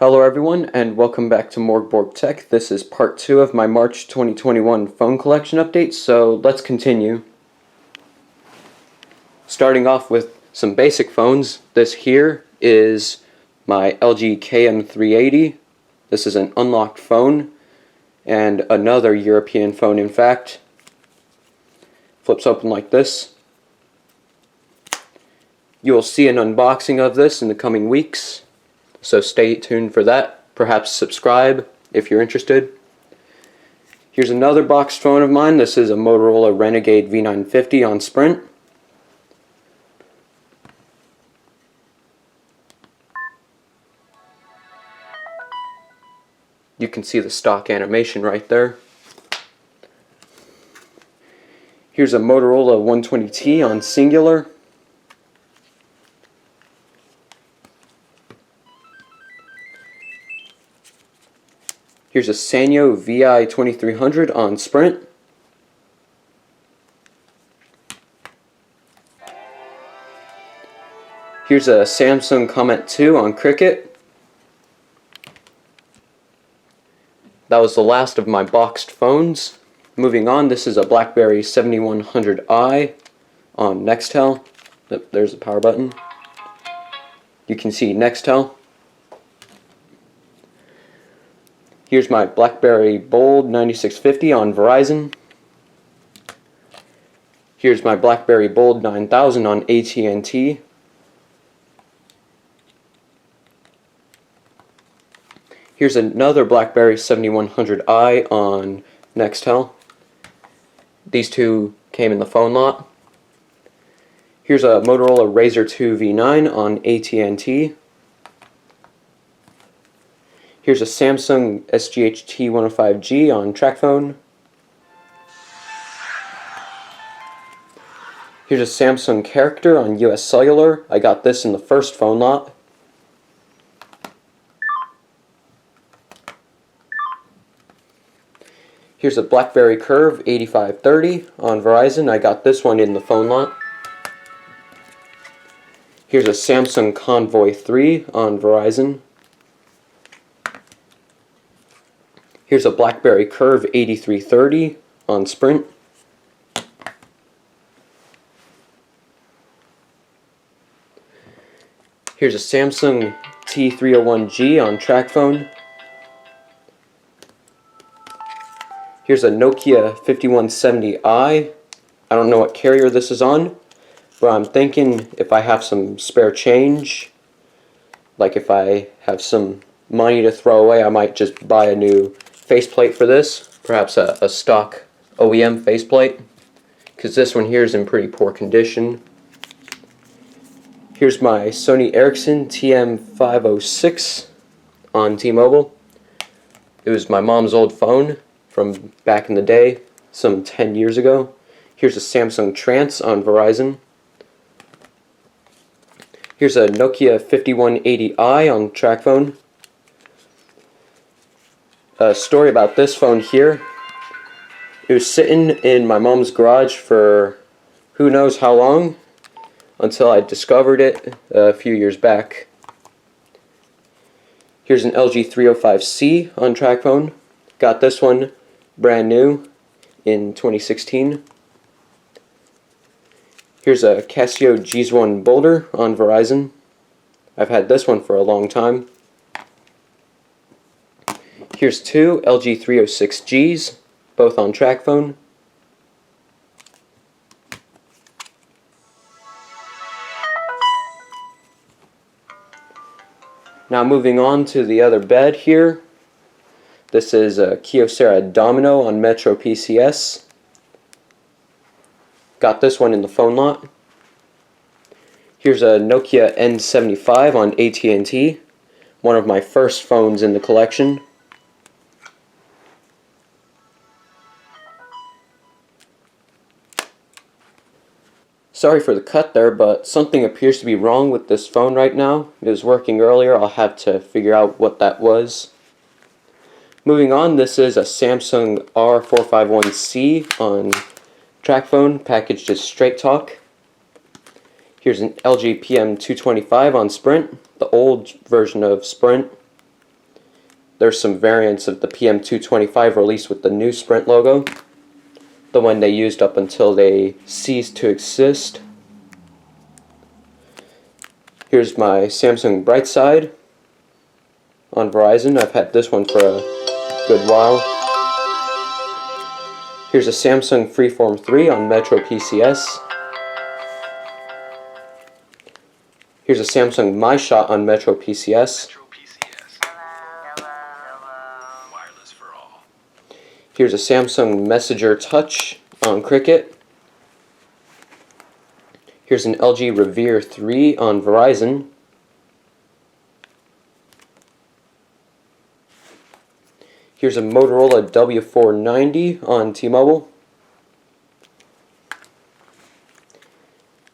Hello everyone, and welcome back to MORGBORG Tech. This is part 2 of my March 2021 phone collection update, so let's continue. Starting off with some basic phones, this here is my LG KM380. This is an unlocked phone, and another European phone in fact. Flips open like this. You will see an unboxing of this in the coming weeks, so stay tuned for that. Perhaps subscribe if you're interested. Here's another boxed phone of mine. This is a Motorola Renegade V950 on Sprint. You can see the stock animation right there. Here's a Motorola 120T on Singular. Here's a Sanyo VI2300 on Sprint. Here's a Samsung Comment 2 on Cricket. That was the last of my boxed phones. Moving on, this is a BlackBerry 7100i on Nextel. There's the power button. You can see Nextel. Here's my BlackBerry Bold 9650 on Verizon. Here's my BlackBerry Bold 9000 on AT&T. Here's another BlackBerry 7100i on Nextel. These two came in the phone lot. Here's a Motorola Razr 2 V9 on AT&T. Here's a Samsung SGH T105G on TracFone. Here's a Samsung Character on US Cellular. I got this in the first phone lot. Here's a BlackBerry Curve 8530 on Verizon. I got this one in the phone lot. Here's a Samsung Convoy 3 on Verizon. Here's a BlackBerry Curve 8330 on Sprint. Here's a Samsung T301G on TracFone. Here's a Nokia 5170i. I don't know what carrier this is on, but I'm thinking if I have some spare change, like if I have some money to throw away, I might just buy a new faceplate for this, perhaps a stock OEM faceplate, because this one here is in pretty poor condition. Here's my Sony Ericsson TM506 on T-Mobile. It was my mom's old phone from back in the day, some 10 years ago. Here's a Samsung Trance on Verizon. Here's a Nokia 5180i on TracFone. A story about this phone here. It was sitting in my mom's garage for who knows how long, until I discovered it a few years back. Here's an LG 305C on TracFone. Got this one brand new in 2016. Here's a Casio G1 Boulder on Verizon. I've had this one for a long time. Here's two LG 306Gs, both on TracFone. Now moving on to the other bed here. This is a Kyocera Domino on Metro PCS. Got this one in the phone lot. Here's a Nokia N75 on AT&T, one of my first phones in the collection. Sorry for the cut there, but something appears to be wrong with this phone right now. It was working earlier. I'll have to figure out what that was. Moving on, this is a Samsung R451C on TracFone, packaged as Straight Talk. Here's an LG PM225 on Sprint, the old version of Sprint. there's some variants of the PM225 released with the new Sprint logo, the one they used up until they ceased to exist. Here's my Samsung Brightside on Verizon. I've had this one for a good while. Here's a Samsung Freeform 3 on Metro PCS. Here's a Samsung MyShot on Metro PCS. Here's a Samsung Messenger Touch on Cricket. Here's an LG Revere 3 on Verizon. Here's a Motorola W490 on T-Mobile.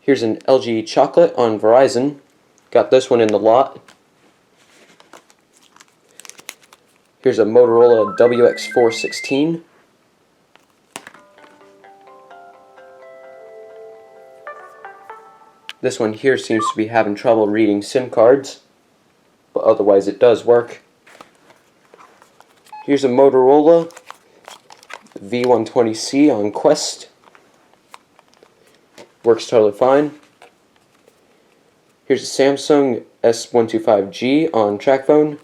Here's an LG Chocolate on Verizon. Got this one in the lot. Here's a Motorola WX416. This one here seems to be having trouble reading SIM cards, but otherwise it does work. Here's a Motorola V120C on Quest. Works totally fine. Here's a Samsung S125G on TracFone.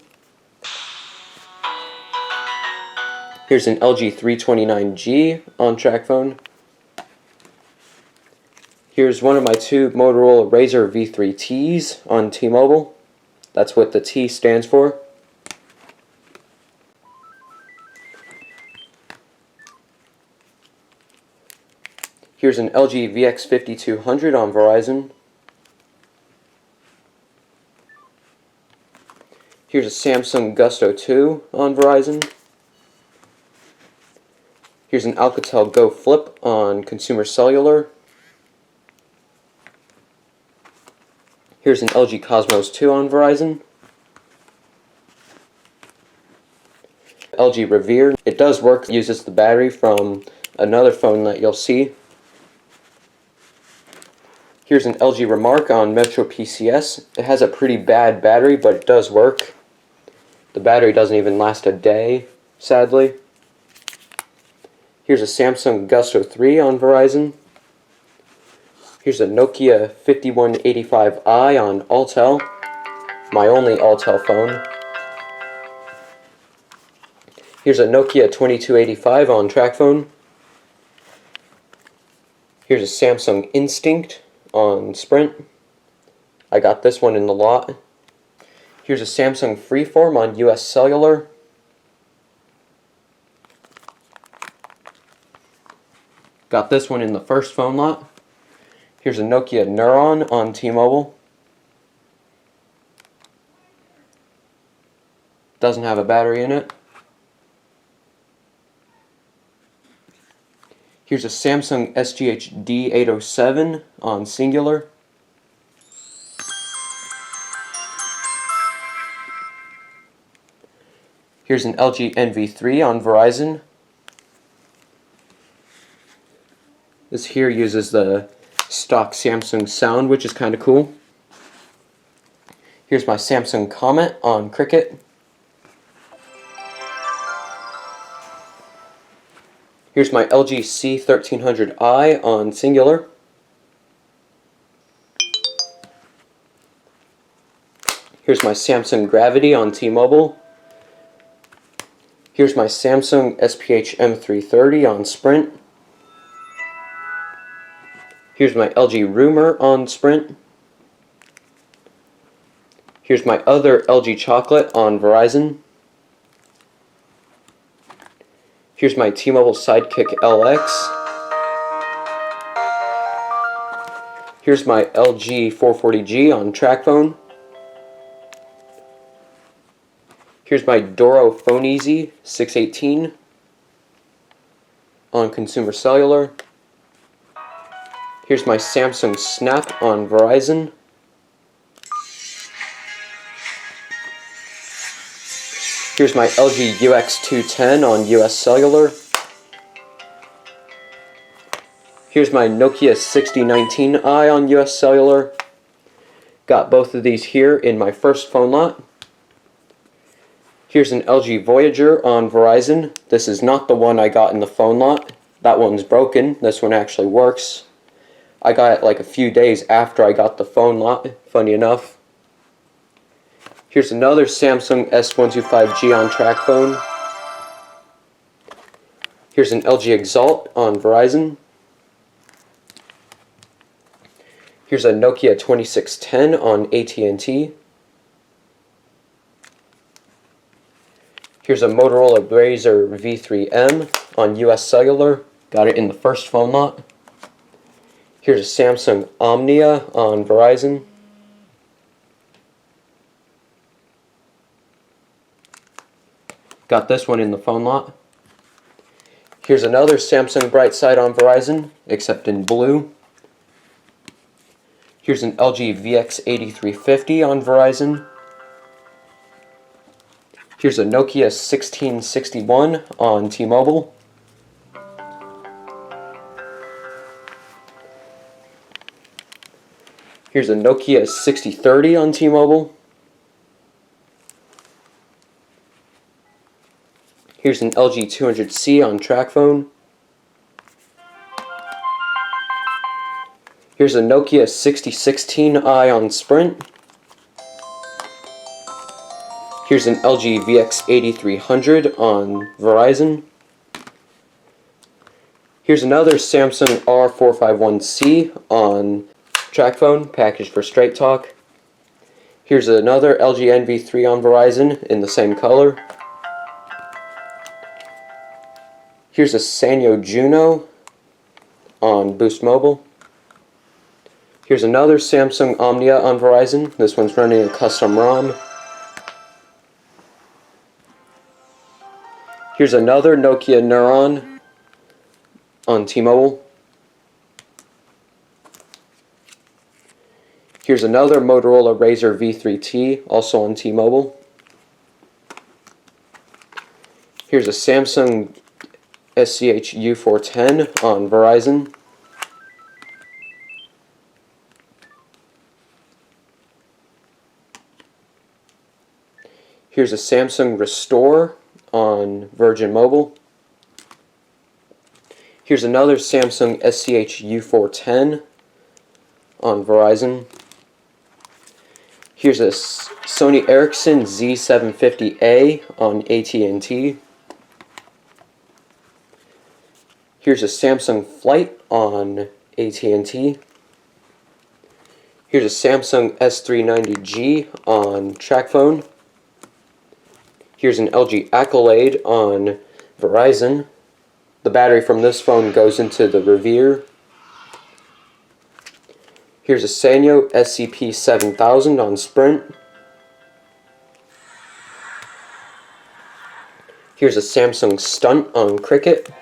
Here's an LG 329G on TracFone. Here's one of my two Motorola Razr V3Ts on T-Mobile. That's what the T stands for. Here's an LG VX5200 on Verizon. Here's a Samsung Gusto 2 on Verizon. Here's an Alcatel Go Flip on Consumer Cellular. Here's an LG Cosmos 2 on Verizon. LG Revere. It does work. It uses the battery from another phone that you'll see. Here's an LG Remark on Metro PCS. It has a pretty bad battery, but it does work. The battery doesn't even last a day, sadly. Here's a Samsung Gusto 3 on Verizon. Here's a Nokia 5185i on Altel, my only Altel phone. Here's a Nokia 2285 on TracFone. Here's a Samsung Instinct on Sprint. I got this one in the lot. Here's a Samsung Freeform on US Cellular. Got this one in the first phone lot. Here's a Nokia Neuron on T-Mobile. Doesn't have a battery in it. Here's a Samsung SGH D807 on Singular. Here's an LG NV3 on Verizon. This here uses the stock Samsung sound, which is kind of cool. Here's my Samsung Comet on Cricket. Here's my LG C1300i on Singular. Here's my Samsung Gravity on T-Mobile. Here's my Samsung SPH M330 on Sprint. Here's my LG Rumor on Sprint. Here's my other LG Chocolate on Verizon. Here's my T-Mobile Sidekick LX. Here's my LG 440G on TracFone. Here's my Doro Phone Easy 618 on Consumer Cellular. Here's my Samsung Snap on Verizon. Here's my LG UX210 on US Cellular. Here's my Nokia 6019i on US Cellular. Got both of these here in my first phone lot. Here's an LG Voyager on Verizon. This is not the one I got in the phone lot. That one's broken. This one actually works. I got it like a few days after I got the phone lot, funny enough. Here's another Samsung S125G on track phone. Here's an LG Exalt on Verizon. Here's a Nokia 2610 on AT&T. Here's a Motorola Razr V3M on US Cellular. Got it in the first phone lot. Here's a Samsung Omnia on Verizon. Got this one in the phone lot. Here's another Samsung Brightside on Verizon, except in blue. Here's an LG VX8350 on Verizon. Here's a Nokia 1661 on T-Mobile. Here's a Nokia 6030 on T-Mobile. Here's an LG 200C on TracFone. Here's a Nokia 6016i on Sprint. Here's an LG VX8300 on Verizon. Here's another Samsung R451C on TracFone, packaged for Straight Talk. Here's another LG NV3 on Verizon in the same color. Here's a Sanyo Juno on Boost Mobile. Here's another Samsung Omnia on Verizon. This one's running a custom ROM. Here's another Nokia Neuron on T-Mobile. Here's another Motorola Razr V3T, also on T-Mobile. Here's a Samsung SCH U410 on Verizon. Here's a Samsung Restore on Virgin Mobile. Here's another Samsung SCH U410 on Verizon. Here's a Sony Ericsson Z750A on AT&T. Here's a Samsung Flight on AT&T. Here's a Samsung S390G on TracFone. Here's an LG Accolade on Verizon. The battery from this phone goes into the Revere. Here's a Sanyo SCP-7000 on Sprint. Here's a Samsung Stunt on Cricket.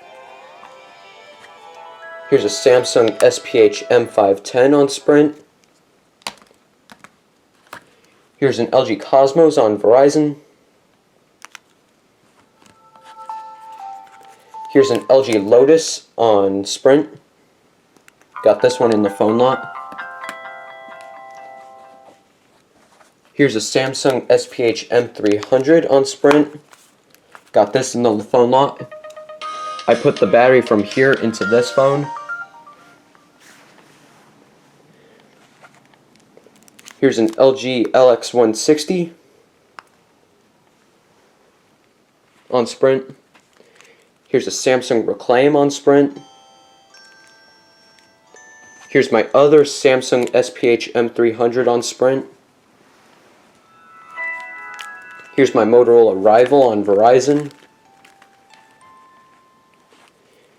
Here's a Samsung SPH M510 on Sprint. Here's an LG Cosmos on Verizon. Here's an LG Lotus on Sprint. Got this one in the phone lot. Here's a Samsung SPH M300 on Sprint. Got this in the phone lot. I put the battery from here into this phone. Here's an LG LX160 on Sprint. Here's a Samsung Reclaim on Sprint. Here's my other Samsung SPH M300 on Sprint. Here's my Motorola Rival on Verizon.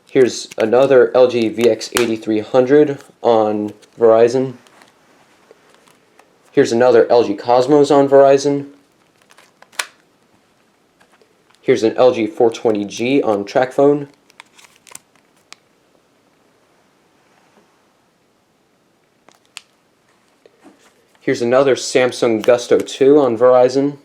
Here's another LG VX8300 on Verizon. Here's another LG Cosmos on Verizon. Here's an LG 420G on TracFone. Here's another Samsung Gusto 2 on Verizon.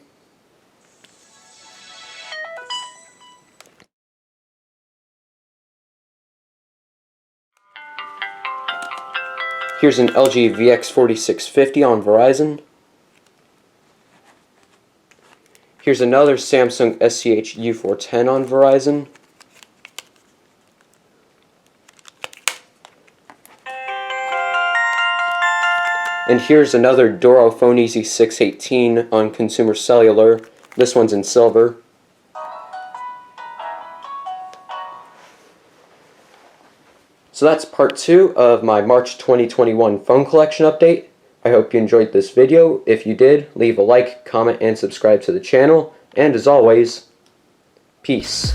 Here's an LG VX4650 on Verizon. Here's another Samsung SCH U410 on Verizon. And here's another Doro Phone Easy 618 on Consumer Cellular. This one's in silver. So that's part 2 of my March 2021 phone collection update. I hope you enjoyed this video. If you did, leave a like, comment, and subscribe to the channel. And as always, peace.